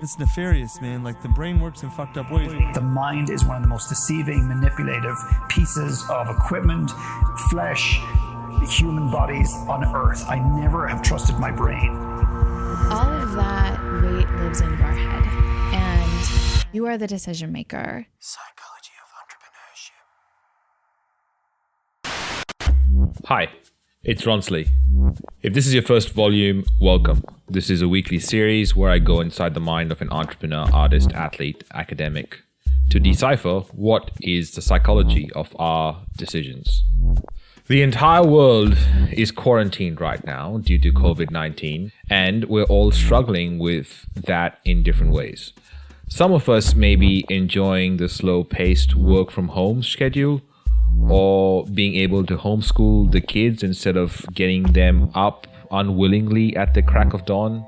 It's nefarious, man. Like, the brain works in fucked up ways. The mind is one of the most deceiving, manipulative pieces of equipment, flesh, human bodies on earth. I never have trusted my brain. All of that weight lives in your head, and you are the decision maker. Psychology of entrepreneurship. Hi, it's Ronsley. If this is your first volume, welcome. This is a weekly series where I go inside the mind of an entrepreneur, artist, athlete, academic to decipher what is the psychology of our decisions. The entire world is quarantined right now due to COVID-19, and we're all struggling with that in different ways. Some of us may be enjoying the slow-paced work from home schedule, or being able to homeschool the kids instead of getting them up unwillingly at the crack of dawn.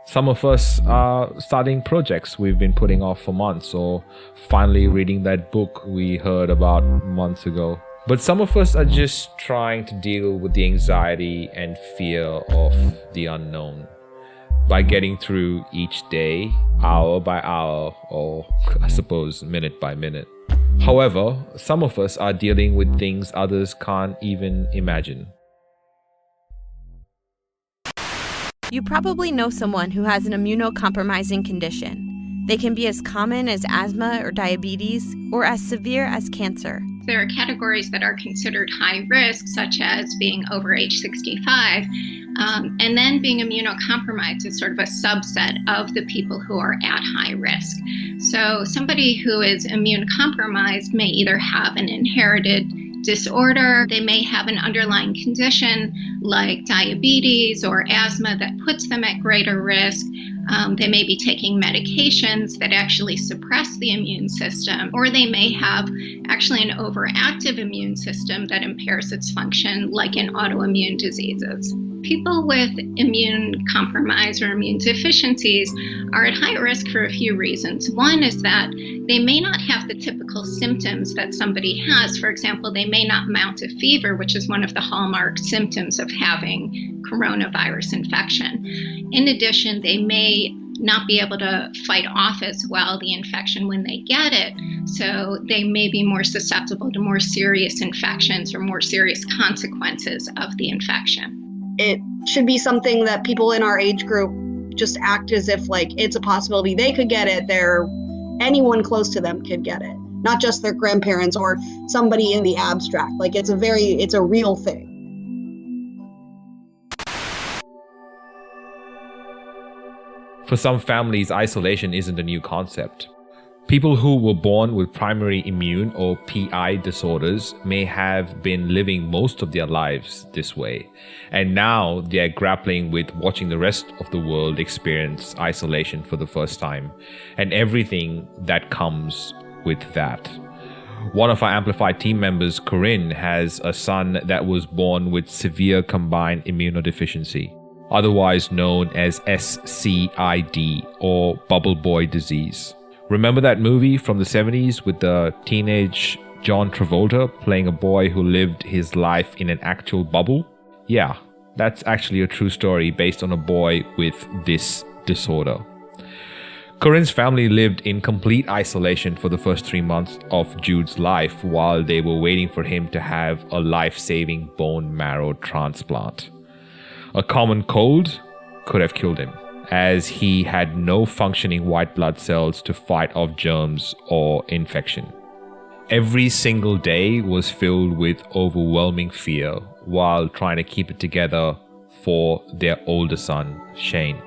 Some of us are starting projects we've been putting off for months, or finally reading that book we heard about months ago. But some of us are just trying to deal with the anxiety and fear of the unknown by getting through each day, hour by hour, or I suppose minute by minute. However, some of us are dealing with things others can't even imagine. You probably know someone who has an immunocompromising condition. They can be as common as asthma or diabetes, or as severe as cancer. There are categories that are considered high risk, such as being over age 65, and then being immunocompromised is sort of a subset of the people who are at high risk. So somebody who is immunocompromised may either have an inherited disorder, they may have an underlying condition like diabetes or asthma that puts them at greater risk. They may be taking medications that actually suppress the immune system, or they may have actually an overactive immune system that impairs its function, like in autoimmune diseases. People with immune compromise or immune deficiencies are at high risk for a few reasons. One is that they may not have the typical symptoms that somebody has. For example, they may not mount a fever, which is one of the hallmark symptoms of having coronavirus infection. In addition, they may not be able to fight off as well the infection when they get it, so they may be more susceptible to more serious infections or more serious consequences of the infection. It should be something that people in our age group just act as if like it's a possibility they could get it. Anyone close to them could get it, not just their grandparents or somebody in the abstract. Like it's a real thing. For some families, isolation isn't a new concept. People who were born with primary immune or PI disorders may have been living most of their lives this way, and now they're grappling with watching the rest of the world experience isolation for the first time, and everything that comes with that. One of our Amplified team members, Corinne, has a son that was born with severe combined immunodeficiency, otherwise known as SCID or bubble boy disease. Remember that movie from the 70s with the teenage John Travolta playing a boy who lived his life in an actual bubble? Yeah, that's actually a true story based on a boy with this disorder. Corinne's family lived in complete isolation for the first 3 months of Jude's life while they were waiting for him to have a life-saving bone marrow transplant. A common cold could have killed him, as he had no functioning white blood cells to fight off germs or infection. Every single day was filled with overwhelming fear while trying to keep it together for their older son, Shane,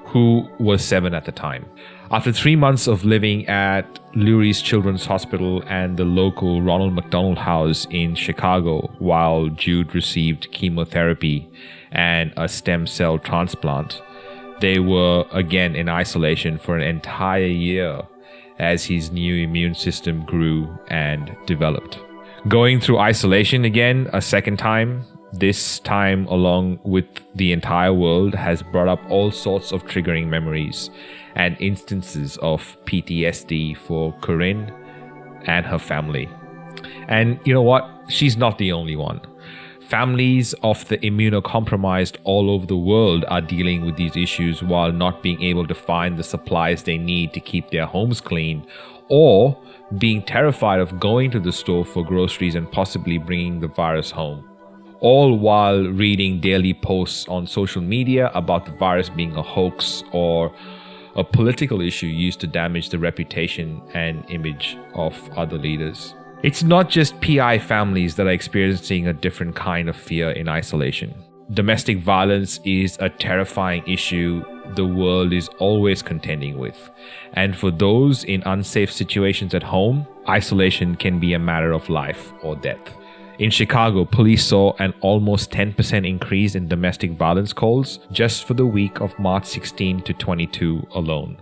who was 7 at the time. After 3 months of living at Lurie's Children's Hospital and the local Ronald McDonald House in Chicago while Jude received chemotherapy and a stem cell transplant, they were again in isolation for an entire year as his new immune system grew and developed. Going through isolation again a second time, this time along with the entire world, has brought up all sorts of triggering memories and instances of PTSD for Corinne and her family. And you know what? She's not the only one. Families of the immunocompromised all over the world are dealing with these issues while not being able to find the supplies they need to keep their homes clean, or being terrified of going to the store for groceries and possibly bringing the virus home. All while reading daily posts on social media about the virus being a hoax or a political issue used to damage the reputation and image of other leaders. It's not just PI families that are experiencing a different kind of fear in isolation. Domestic violence is a terrifying issue the world is always contending with. And for those in unsafe situations at home, isolation can be a matter of life or death. In Chicago, police saw an almost 10% increase in domestic violence calls just for the week of March 16 to 22 alone.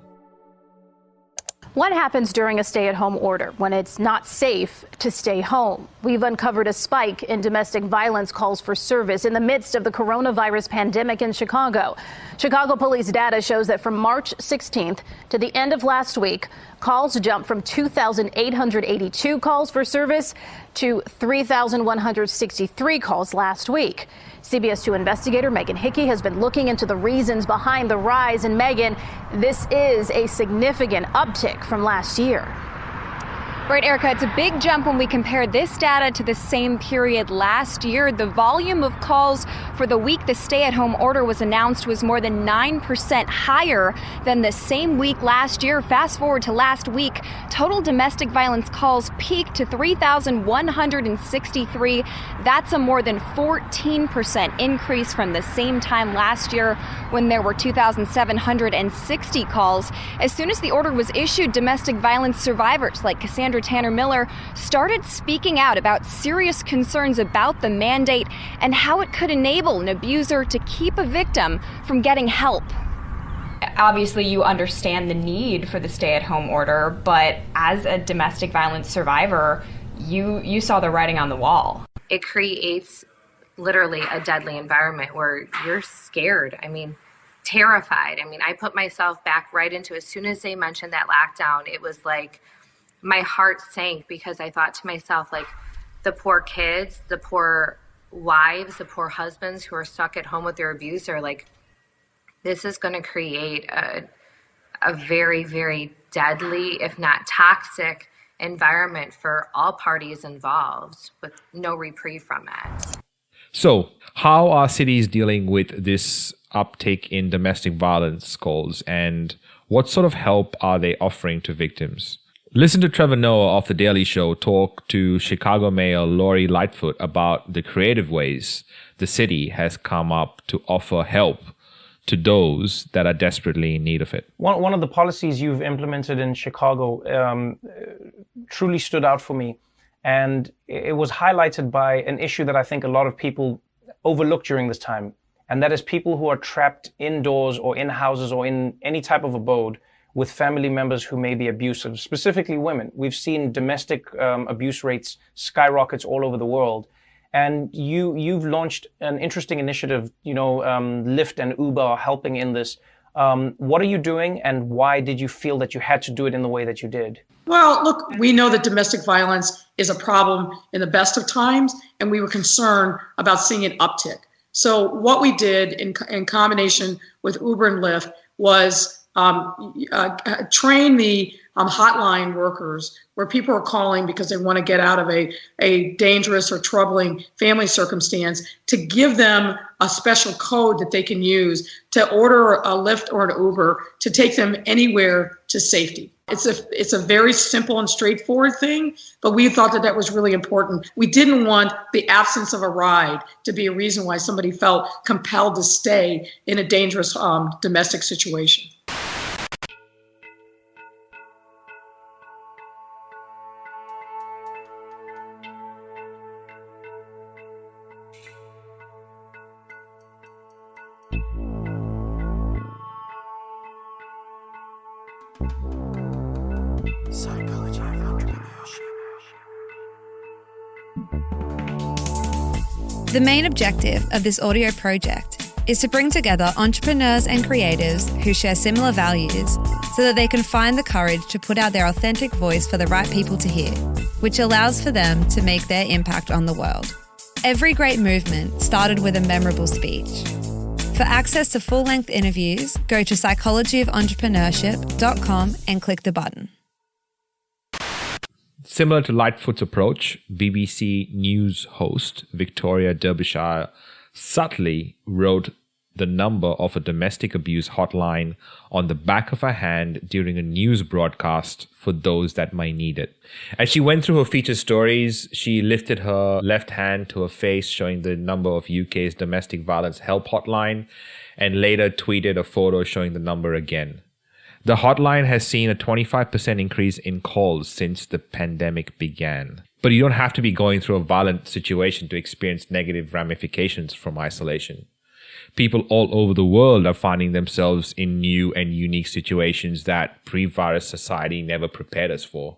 What happens during a stay-at-home order when it's not safe to stay home? We've uncovered a spike in domestic violence calls for service in the midst of the coronavirus pandemic in Chicago. Chicago police data shows that from March 16th to the end of last week, calls jumped from 2,882 calls for service to 3,163 calls last week. CBS 2 investigator Megan Hickey has been looking into the reasons behind the rise. And Megan, this is a significant uptick from last year. Right, Erica, it's a big jump when we compare this data to the same period last year. The volume of calls for the week the stay-at-home order was announced was more than 9% higher than the same week last year. Fast forward to last week, total domestic violence calls peaked to 3,163. That's a more than 14% increase from the same time last year when there were 2,760 calls. As soon as the order was issued, domestic violence survivors like Cassandra Tanner Miller started speaking out about serious concerns about the mandate and how it could enable an abuser to keep a victim from getting help. Obviously, you understand the need for the stay-at-home order, but as a domestic violence survivor, you saw the writing on the wall. It creates literally a deadly environment where you're scared. Terrified. I put myself back right into, as soon as they mentioned that lockdown, it was like my heart sank because I thought to myself, like, the poor kids, the poor wives, the poor husbands who are stuck at home with their abuser, like, this is going to create a very, very deadly, if not toxic, environment for all parties involved with no reprieve from it. So, how are cities dealing with this uptick in domestic violence calls, and what sort of help are they offering to victims? Listen to Trevor Noah of The Daily Show talk to Chicago Mayor Lori Lightfoot about the creative ways the city has come up to offer help to those that are desperately in need of it. One of the policies you've implemented in Chicago truly stood out for me. And it was highlighted by an issue that I think a lot of people overlook during this time. And that is people who are trapped indoors or in houses or in any type of abode with family members who may be abusive, specifically women. We've seen domestic abuse rates skyrockets all over the world. And you've launched an interesting initiative, Lyft and Uber are helping in this. What are you doing, and why did you feel that you had to do it in the way that you did? Well, look, we know that domestic violence is a problem in the best of times, and we were concerned about seeing an uptick. So what we did in combination with Uber and Lyft was train the hotline workers where people are calling because they want to get out of a dangerous or troubling family circumstance, to give them a special code that they can use to order a Lyft or an Uber to take them anywhere to safety. It's a very simple and straightforward thing, but we thought that was really important. We didn't want the absence of a ride to be a reason why somebody felt compelled to stay in a dangerous domestic situation. Psychology of entrepreneurship. The main objective of this audio project is to bring together entrepreneurs and creatives who share similar values so that they can find the courage to put out their authentic voice for the right people to hear, which allows for them to make their impact on the world. Every great movement started with a memorable speech. For access to full-length interviews, go to psychologyoфentrepreneurship.com and click the button. Similar to Lightfoot's approach, BBC News host Victoria Derbyshire subtly wrote the number of a domestic abuse hotline on the back of her hand during a news broadcast for those that might need it. As she went through her feature stories, she lifted her left hand to her face, showing the number of UK's domestic violence help hotline, and later tweeted a photo showing the number again. The hotline has seen a 25% increase in calls since the pandemic began. But you don't have to be going through a violent situation to experience negative ramifications from isolation. People all over the world are finding themselves in new and unique situations that pre-virus society never prepared us for.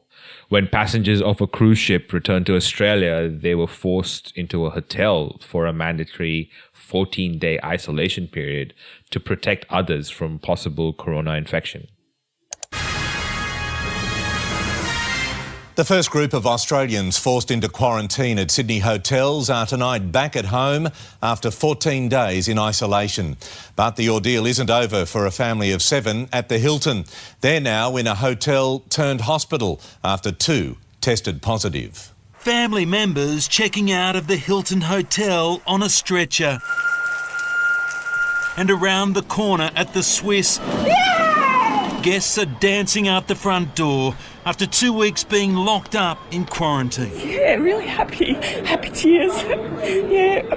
When passengers of a cruise ship returned to Australia, they were forced into a hotel for a mandatory 14-day isolation period to protect others from possible corona infection. The first group of Australians forced into quarantine at Sydney hotels are tonight back at home after 14 days in isolation. But the ordeal isn't over for a family of 7 at the Hilton. They're now in a hotel turned hospital after 2 tested positive. Family members checking out of the Hilton Hotel on a stretcher. And around the corner at the Swiss, guests are dancing out the front door after 2 weeks being locked up in quarantine. Yeah, really happy. Happy tears. Yeah, I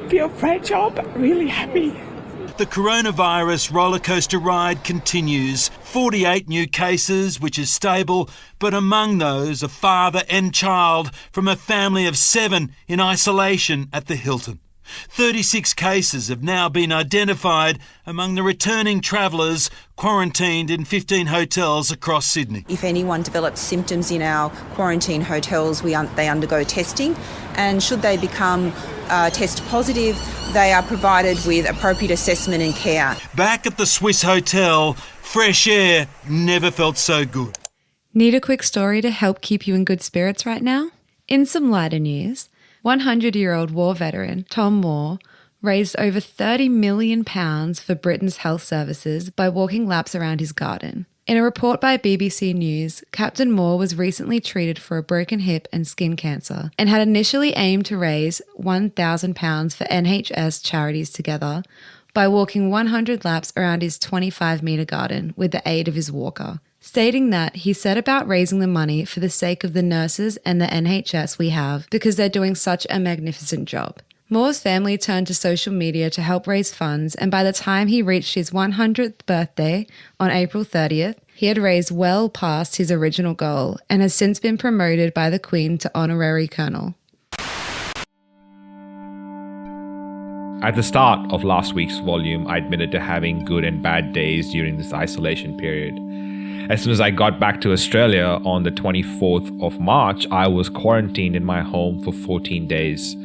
feel fragile, but really happy. The coronavirus rollercoaster ride continues. 48 new cases, which is stable, but among those a father and child from a family of 7 in isolation at the Hilton. 36 cases have now been identified among the returning travellers quarantined in 15 hotels across Sydney. If anyone develops symptoms in our quarantine hotels, they undergo testing, and should they become test positive, they are provided with appropriate assessment and care. Back at the Swiss Hotel, fresh air never felt so good. Need a quick story to help keep you in good spirits right now? In some lighter news, 100-year-old war veteran Tom Moore raised over £30 million for Britain's health services by walking laps around his garden. In a report by BBC News, Captain Moore was recently treated for a broken hip and skin cancer and had initially aimed to raise £1,000 for NHS charities together by walking 100 laps around his 25-metre garden with the aid of his walker, stating that he set about raising the money for the sake of the nurses and the NHS we have because they're doing such a magnificent job. Moore's family turned to social media to help raise funds, and by the time he reached his 100th birthday on April 30th, he had raised well past his original goal and has since been promoted by the Queen to honorary colonel. At the start of last week's volume, I admitted to having good and bad days during this isolation period. As soon as I got back to Australia on the 24th of March, I was quarantined in my home for 14 days.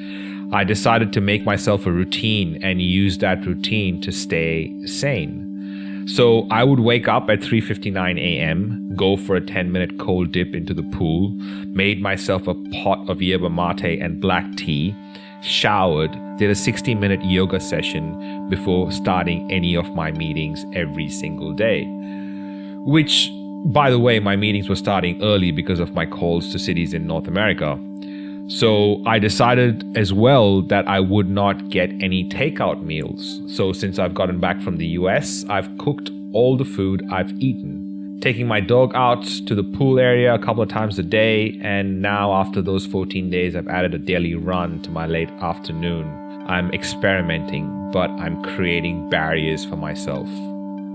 I decided to make myself a routine and use that routine to stay sane. So I would wake up at 3:59 a.m., go for a 10-minute cold dip into the pool, made myself a pot of yerba mate and black tea, showered, did a 60-minute yoga session before starting any of my meetings every single day. Which, by the way, my meetings were starting early because of my calls to cities in North America. So I decided as well that I would not get any takeout meals. So since I've gotten back from the US, I've cooked all the food I've eaten, taking my dog out to the pool area a couple of times a day. And now after those 14 days, I've added a daily run to my late afternoon. I'm experimenting, but I'm creating barriers for myself.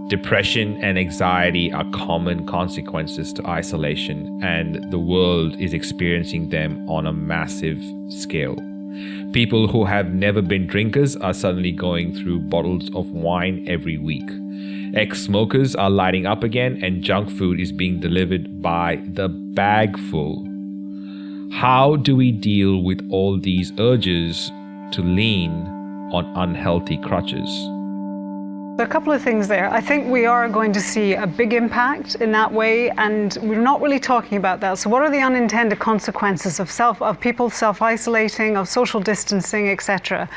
Depression and anxiety are common consequences to isolation, and the world is experiencing them on a massive scale. People who have never been drinkers are suddenly going through bottles of wine every week. Ex-smokers are lighting up again, and junk food is being delivered by the bagful. How do we deal with all these urges to lean on unhealthy crutches? There are a couple of things there. I think we are going to see a big impact in that way, and we're not really talking about that. So what are the unintended consequences of people self-isolating, of social distancing, etc.?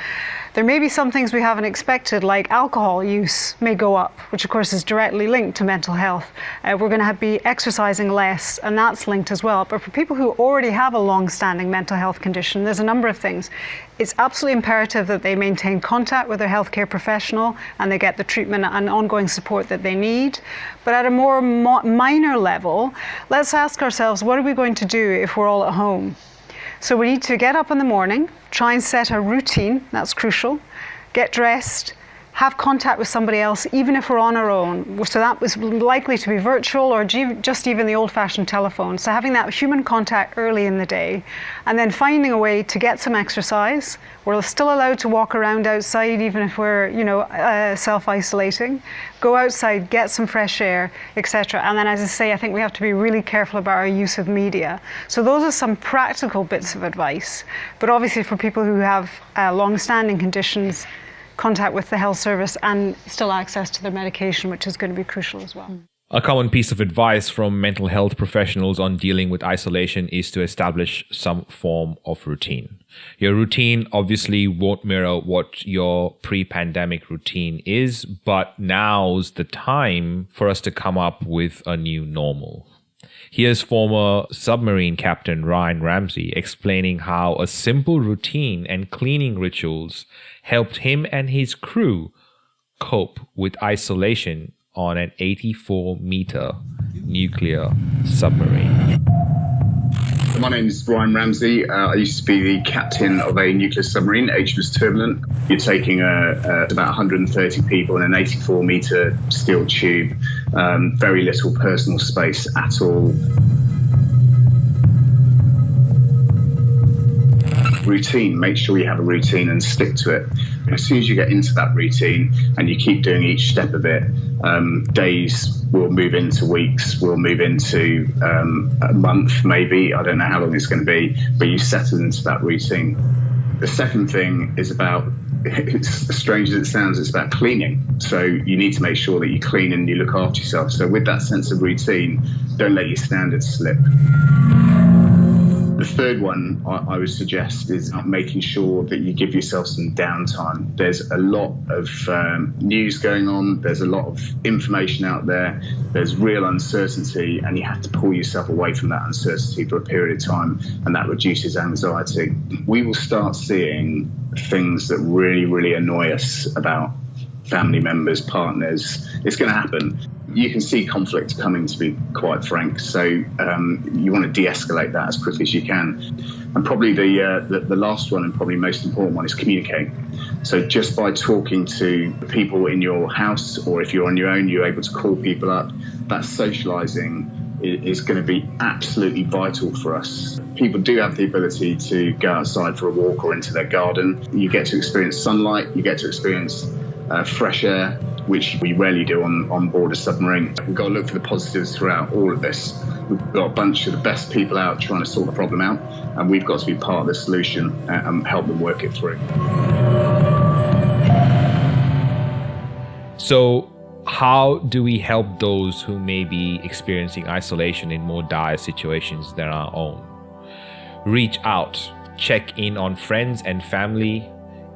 There may be some things we haven't expected, like alcohol use may go up, which of course is directly linked to mental health. We're going to be exercising less, and that's linked as well. But for people who already have a long-standing mental health condition, there's a number of things. It's absolutely imperative that they maintain contact with their healthcare professional and they get the treatment and ongoing support that they need. But at a more minor level, let's ask ourselves, what are we going to do if we're all at home? So we need to get up in the morning, try and set a routine, that's crucial, get dressed, have contact with somebody else, even if we're on our own. So that was likely to be virtual or just even the old-fashioned telephone. So having that human contact early in the day, and then finding a way to get some exercise. We're still allowed to walk around outside, even if we're, self-isolating. Go outside, get some fresh air, etc. And then, as I say, I think we have to be really careful about our use of media. So those are some practical bits of advice. But obviously, for people who have long-standing conditions, contact with the health service and still access to their medication, which is going to be crucial as well. A common piece of advice from mental health professionals on dealing with isolation is to establish some form of routine. Your routine obviously won't mirror what your pre-pandemic routine is, but now's the time for us to come up with a new normal. Here's former submarine captain Ryan Ramsey explaining how a simple routine and cleaning rituals helped him and his crew cope with isolation on an 84-meter nuclear submarine. My name is Ryan Ramsey. I used to be the captain of a nuclear submarine, HMS Turbulent. You're taking about 130 people in an 84-meter steel tube, very little personal space at all. Routine, make sure you have a routine and stick to it. As soon as you get into that routine and you keep doing each step of it, days will move into weeks, will move into a month maybe. I don't know how long it's going to be, but you settle into that routine. The second thing is about, it's as strange as it sounds, it's about cleaning. So you need to make sure that you clean and you look after yourself. So with that sense of routine, don't let your standards slip. The third one I would suggest is making sure that you give yourself some downtime. There's a lot of news going on. There's a lot of information out there. There's real uncertainty, and you have to pull yourself away from that uncertainty for a period of time, and that reduces anxiety. We will start seeing things that really, really annoy us about family members, partners. It's going to happen. You can see conflict coming, to be quite frank. So you want to de-escalate that as quickly as you can. And probably the last one and probably most important one is communicate. So just by talking to people in your house, or if you're on your own, you're able to call people up. That socialising is going to be absolutely vital for us. People do have the ability to go outside for a walk or into their garden. You get to experience sunlight. You get to experience fresh air, which we rarely do on board a submarine. We've got to look for the positives throughout all of this. We've got a bunch of the best people out trying to sort the problem out, and we've got to be part of the solution and help them work it through. So, how do we help those who may be experiencing isolation in more dire situations than our own? Reach out, check in on friends and family,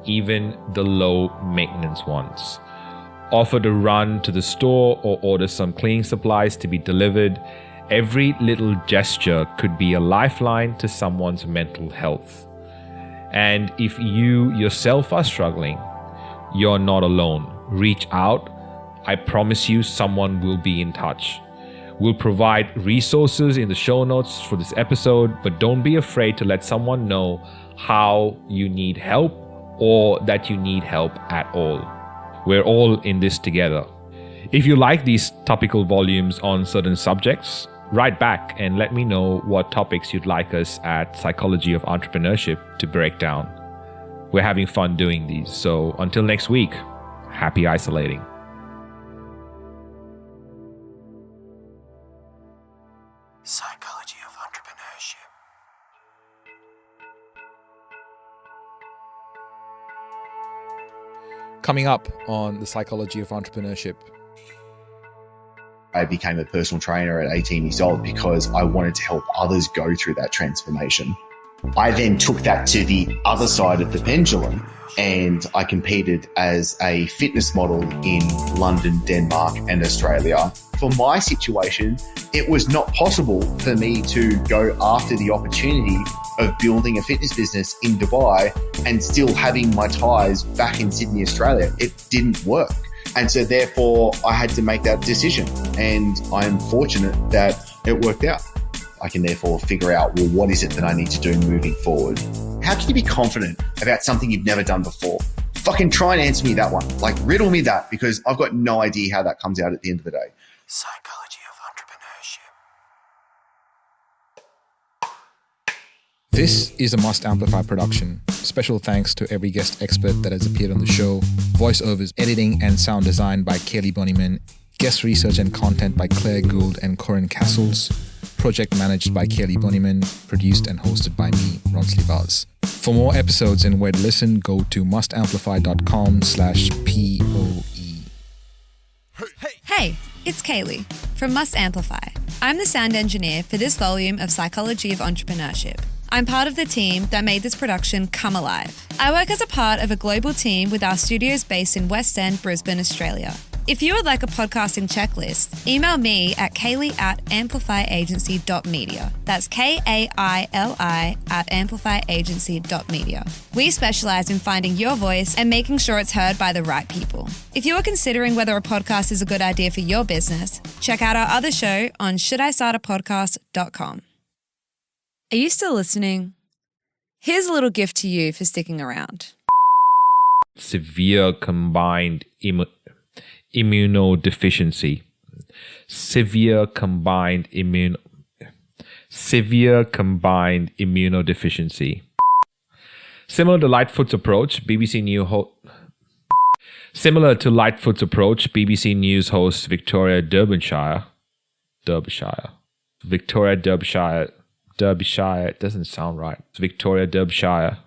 even the low-maintenance ones. Offer to run to the store or order some cleaning supplies to be delivered. Every little gesture could be a lifeline to someone's mental health. And if you yourself are struggling, you're not alone. Reach out. I promise you someone will be in touch. We'll provide resources in the show notes for this episode, but don't be afraid to let someone know how you need help or that you need help at all. We're all in this together. If you like these topical volumes on certain subjects, write back and let me know what topics you'd like us at Psychology of Entrepreneurship to break down. We're having fun doing these, so until next week, happy isolating. Psychology of Entrepreneurship. Coming up on the psychology of entrepreneurship. I became a personal trainer at 18 years old because I wanted to help others go through that transformation. I then took that to the other side of the pendulum, and I competed as a fitness model in London, Denmark, and Australia. For my situation, it was not possible for me to go after the opportunity of building a fitness business in Dubai and still having my ties back in Sydney, Australia. It didn't work. And so therefore I had to make that decision, and I'm fortunate that it worked out. I can therefore figure out, well, what is it that I need to do moving forward? How can you be confident about something you've never done before? Fucking try and answer me that one. Like, riddle me that, because I've got no idea how that comes out at the end of the day. Psychology of entrepreneurship. This is a Must Amplify production. Special thanks to every guest expert that has appeared on the show. Voiceovers, editing, and sound design by Kaylee Bonnyman. Guest research and content by Claire Gould and Corinne Castles. Project managed by Kaylee Bonnyman. Produced and hosted by me, Ronsley Vaz. For more episodes and where to listen, go to mustamplify.com/POE. Hey, it's Kaylee from Must Amplify. I'm the sound engineer for this volume of Psychology of Entrepreneurship. I'm part of the team that made this production come alive. I work as a part of a global team with our studios based in West End, Brisbane, Australia. If you would like a podcasting checklist, email me at kaylee@amplifyagency.media. That's KAILI@amplifyagency.media. We specialize in finding your voice and making sure it's heard by the right people. If you are considering whether a podcast is a good idea for your business, check out our other show on shouldistartapodcast.com. Are you still listening? Here's a little gift to you for sticking around. Severe combined immunodeficiency. Severe combined immunodeficiency. Similar to Lightfoot's approach, BBC News host Victoria Derbyshire doesn't sound right. Victoria Derbyshire